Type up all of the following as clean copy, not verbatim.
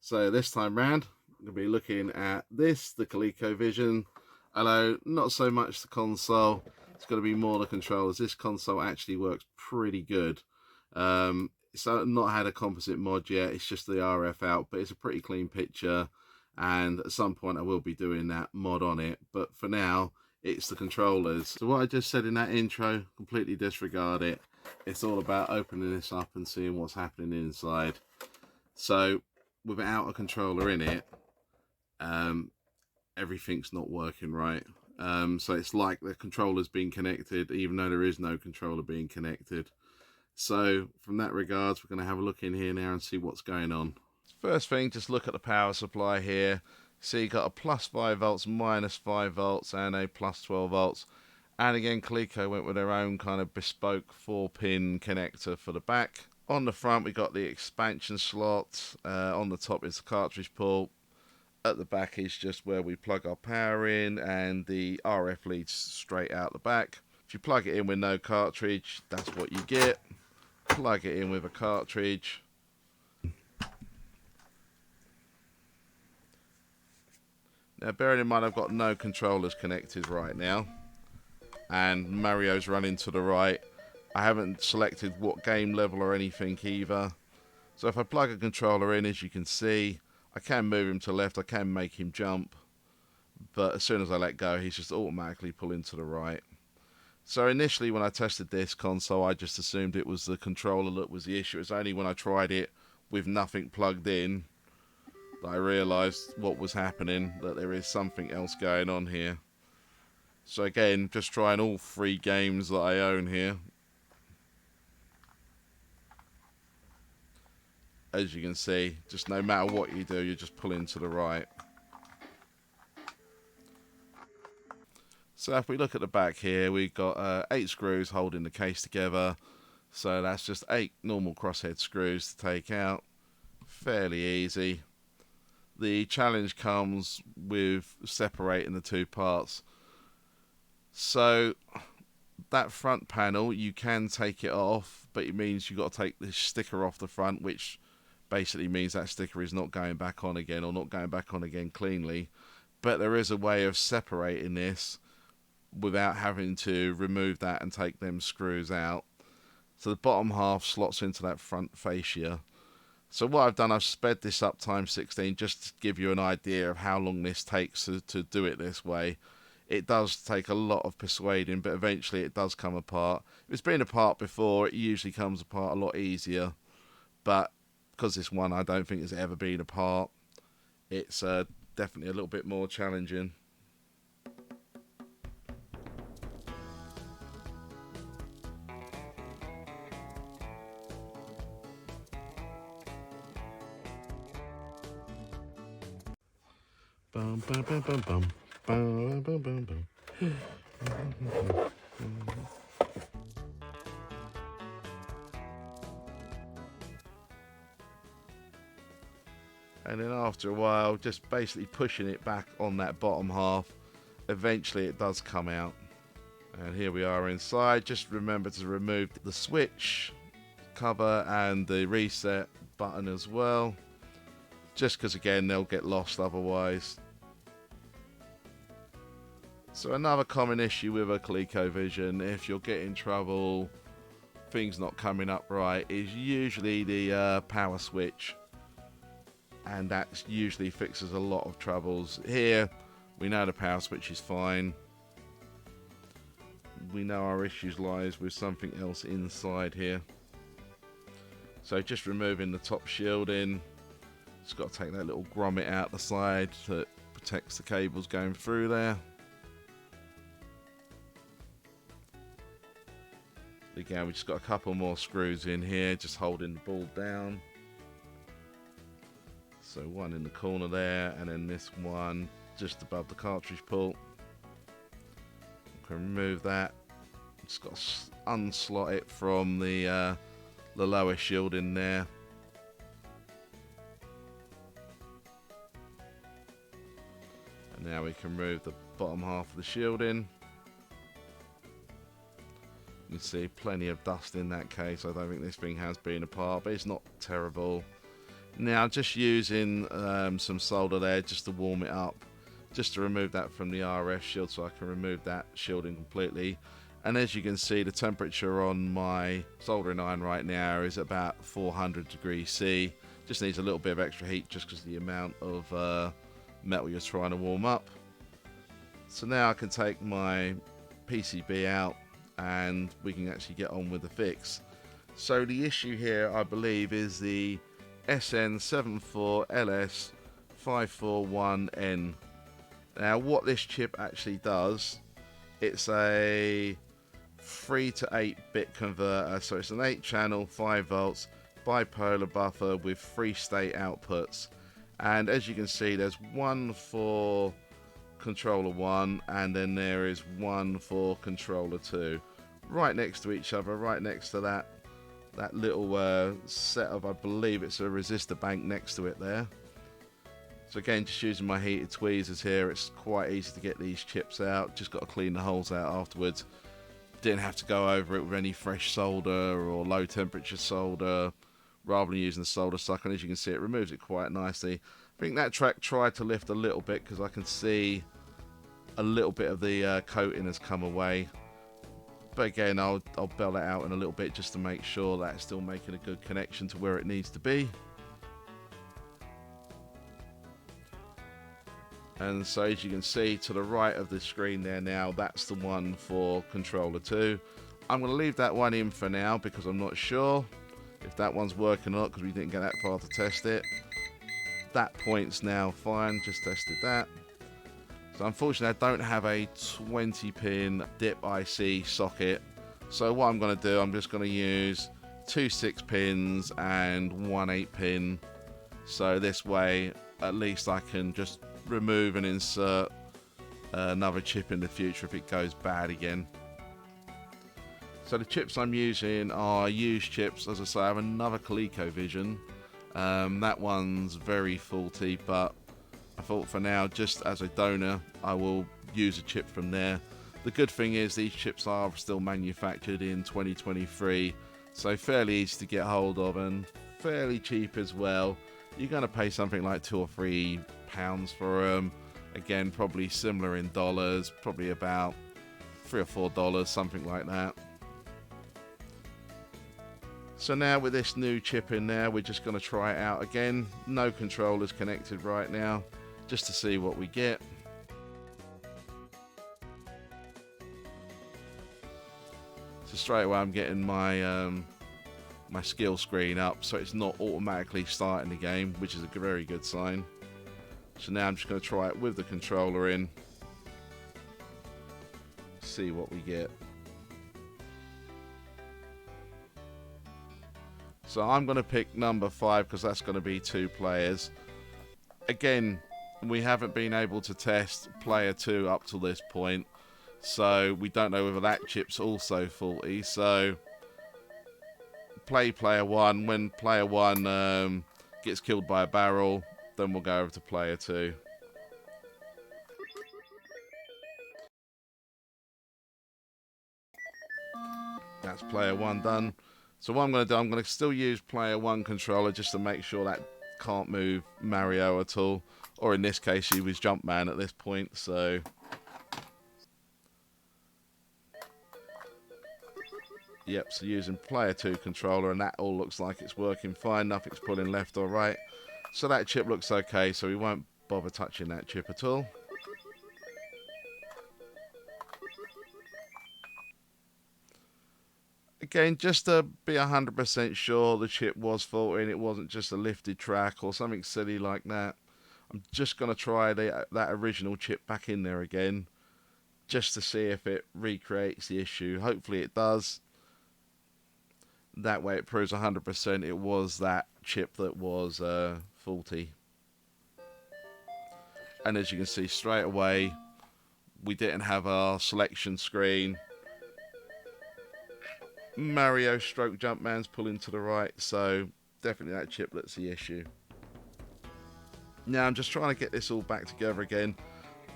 So this time round, I'm going to be looking at this, the Colecovision. Although not so much the console, it's going to be more the controllers. This console actually works pretty good. It's not had a composite mod yet, it's just the RF out, but it's a pretty clean picture. And at some point I will be doing that mod on it. But for now, it's the controllers. So what I just said in that intro, completely disregard it. It's all about opening this up and seeing what's happening inside. So without a controller in it, everything's not working right. So it's like the controller's being connected, even though there is no controller being connected. So from that regards, we're going to have a look in here now and see what's going on. First thing, just look at the power supply here. See, you got a plus 5 volts, minus 5 volts, and a plus 12 volts. And again, Coleco went with their own kind of bespoke 4-pin connector for the back. On the front, we got the expansion slot. On the top is the cartridge port. At the back is just where we plug our power in, and the RF leads straight out the back. If you plug it in with no cartridge, that's what you get. Plug it in with a cartridge. Now, bearing in mind I've got no controllers connected right now, and Mario's running to the right. I haven't selected what game level or anything either. So if I plug a controller in, as you can see, I can move him to left, I can make him jump, but as soon as I let go, he's just automatically pulling to the right. So initially when I tested this console, I just assumed it was the controller that was the issue. It's only when I tried it with nothing plugged in that I realised what was happening, that there is something else going on here. So again, just trying all 3 games that I own here. As you can see, just no matter what you do, you're just pulling to the right. So if we look at the back here, we've got 8 screws holding the case together. So that's just 8 normal crosshead screws to take out. Fairly easy. The challenge comes with separating the 2 parts. So that front panel, you can take it off, but it means you've got to take this sticker off the front, which basically means that sticker is not going back on again, or not going back on again cleanly. But there is a way of separating this without having to remove that and take them screws out. So the bottom half slots into that front fascia. So what I've done, I've sped this up times 16 just to give you an idea of how long this takes to do it this way. It does take a lot of persuading, but eventually it does come apart. If it's been apart before, it usually comes apart a lot easier. But because this one I don't think has ever been apart, it's definitely a little bit more challenging. Bum, bum, bum, bum, bum. Bum, bum, bum, bum. And then after a while, just basically pushing it back on that bottom half, eventually it does come out. And here we are inside. Just remember to remove the switch cover and the reset button as well, just because again they'll get lost otherwise. So another common issue with a Colecovision, if you're getting trouble, things not coming up right, is usually the power switch. And that usually fixes a lot of troubles. Here, we know the power switch is fine. We know our issues lies with something else inside here. So just removing the top shielding. Just got to take that little grommet out the side that protects the cables going through there. Again, we just got a couple more screws in here, just holding the ball down. So one in the corner there, and then this one just above the cartridge port. We can remove that. Just got to unslot it from the lower shielding there. And now we can remove the bottom half of the shielding. You can see plenty of dust in that case. I don't think this thing has been apart, but it's not terrible. Now just using some solder there just to warm it up, just to remove that from the RF shield so I can remove that shielding completely. And as you can see, the temperature on my soldering iron right now is about 400 degrees C. Just needs a little bit of extra heat just because of the amount of metal you're trying to warm up. So now I can take my PCB out and we can actually get on with the fix. So the issue here, I believe, is the SN74LS541N. Now what this chip actually does, it's a 3 to 8 bit converter, so it's an 8-channel 5 volts bipolar buffer with 3 state outputs, and as you can see there's one for controller 1 and then there is one for controller 2 right next to each other, right next to that little set of, I believe it's a resistor bank next to it there. So again, just using my heated tweezers here, it's quite easy to get these chips out. Just got to clean the holes out afterwards. Didn't have to go over it with any fresh solder or low temperature solder, rather than using the solder sucker. And as you can see, it removes it quite nicely. I think that track tried to lift a little bit because I can see a little bit of the coating has come away. But again, I'll bell it out in a little bit just to make sure that it's still making a good connection to where it needs to be. And so as you can see to the right of the screen there now, that's the one for controller 2. I'm going to leave that one in for now because I'm not sure if that one's working or not because we didn't get that far to test it. That point's now fine, just tested that. So unfortunately I don't have a 20-pin dip IC socket. So what I'm going to do, I'm just going to use 2 6-pins and 1 8-pin. So this way at least I can just remove and insert another chip in the future if it goes bad again. So the chips I'm using are used chips. As I say, I have another Colecovision. That one's very faulty, but I thought for now, just as a donor, I will use a chip from there. The good thing is these chips are still manufactured in 2023, so fairly easy to get hold of and fairly cheap as well. You're going to pay something like £2 or £3 for them. Again, probably similar in dollars, probably about $3 or $4, something like that. So now with this new chip in there, we're just going to try it out again. No controllers connected right now, just to see what we get. So straight away I'm getting my my skill screen up, so it's not automatically starting the game, which is a very good sign. So now I'm just going to try it with the controller in, see what we get. So I'm going to pick number 5 because that's going to be 2 players. Again, we haven't been able to test player 2 up to this point, so we don't know whether that chip's also faulty. So play player 1. When player 1 gets killed by a barrel, then we'll go over to player 2. That's player 1 done. So what I'm going to do, I'm going to still use player 1 controller just to make sure that can't move Mario at all. Or in this case, he was Jumpman at this point, so... Yep, so using player 2 controller, and that all looks like it's working fine. Nothing's pulling left or right. So that chip looks okay, so we won't bother touching that chip at all. Again, just to be 100% sure the chip was faulty and it wasn't just a lifted track or something silly like that, I'm just going to try that original chip back in there again, just to see if it recreates the issue. Hopefully it does. That way it proves 100% it was that chip that was faulty. And as you can see straight away, we didn't have our selection screen. Mario stroke Jumpman's pulling to the right, so definitely that chiplet's the issue. Now I'm just trying to get this all back together again.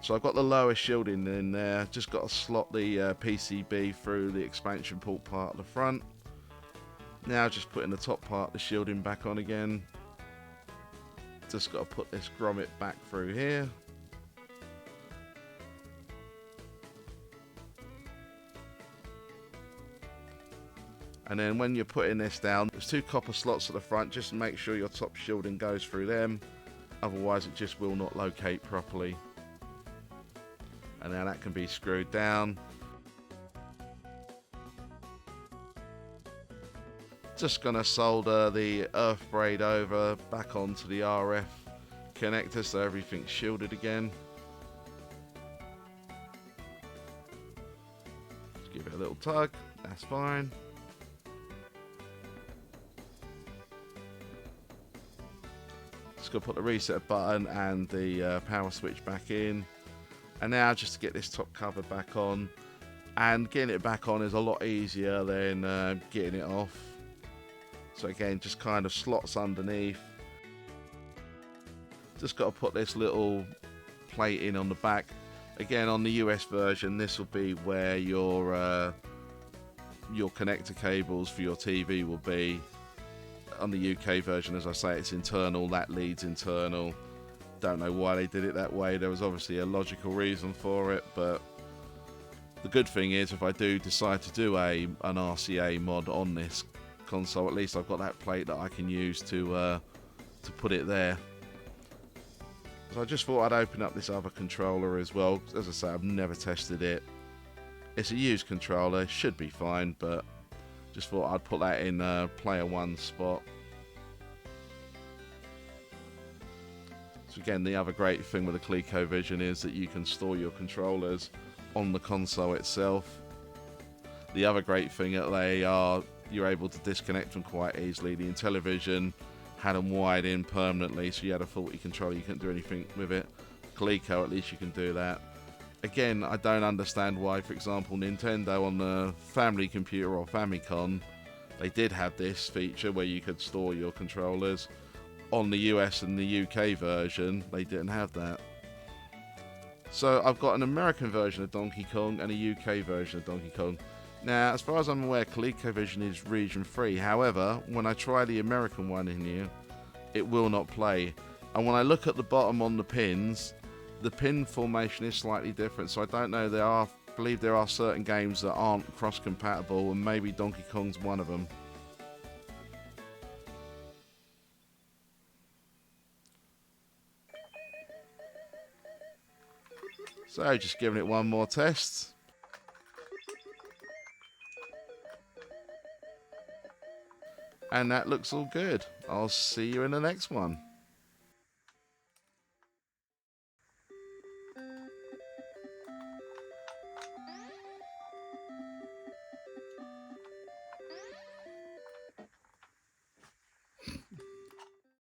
So I've got the lower shielding in there, just got to slot the PCB through the expansion port part of the front. Now just putting the top part of the shielding back on again. Just got to put this grommet back through here. And then when you're putting this down, there's 2 copper slots at the front. Just make sure your top shielding goes through them. Otherwise it just will not locate properly. And now that can be screwed down. Just going to solder the earth braid over back onto the RF connector so everything's shielded again. Just give it a little tug, that's fine. Just going to put the reset button and the power switch back in. And now just to get this top cover back on. And getting it back on is a lot easier than getting it off. So again, just kind of slots underneath. Just got to put this little plate in on the back. Again, on the US version, this will be where your connector cables for your TV will be. On the UK version, as I say, it's internal. That leads internal. Don't know why they did it that way. There was obviously a logical reason for it, but the good thing is if I do decide to do an RCA mod on this console, at least I've got that plate that I can use to put it there. So I just thought I'd open up this other controller as well. As I say, I've never tested it. It's a used controller, should be fine, but just thought I'd put that in player 1 spot. So again, the other great thing with the Colecovision is that you can store your controllers on the console itself. The other great thing that you're able to disconnect them quite easily. The Intellevision had them wired in permanently, so you had a faulty controller, you couldn't do anything with it. Coleco, at least you can do that. Again, I don't understand why, for example, Nintendo on the family computer or Famicom, they did have this feature where you could store your controllers. On the US and the UK version, they didn't have that. So I've got an American version of Donkey Kong and a UK version of Donkey Kong. Now, as far as I'm aware, Colecovision is region free. However, when I try the American one in here, it will not play. And when I look at the bottom on the pins, the pin formation is slightly different. So I don't know, I believe there are certain games that aren't cross-compatible, and maybe Donkey Kong's one of them. So just giving it one more test. And that looks all good. I'll see you in the next one.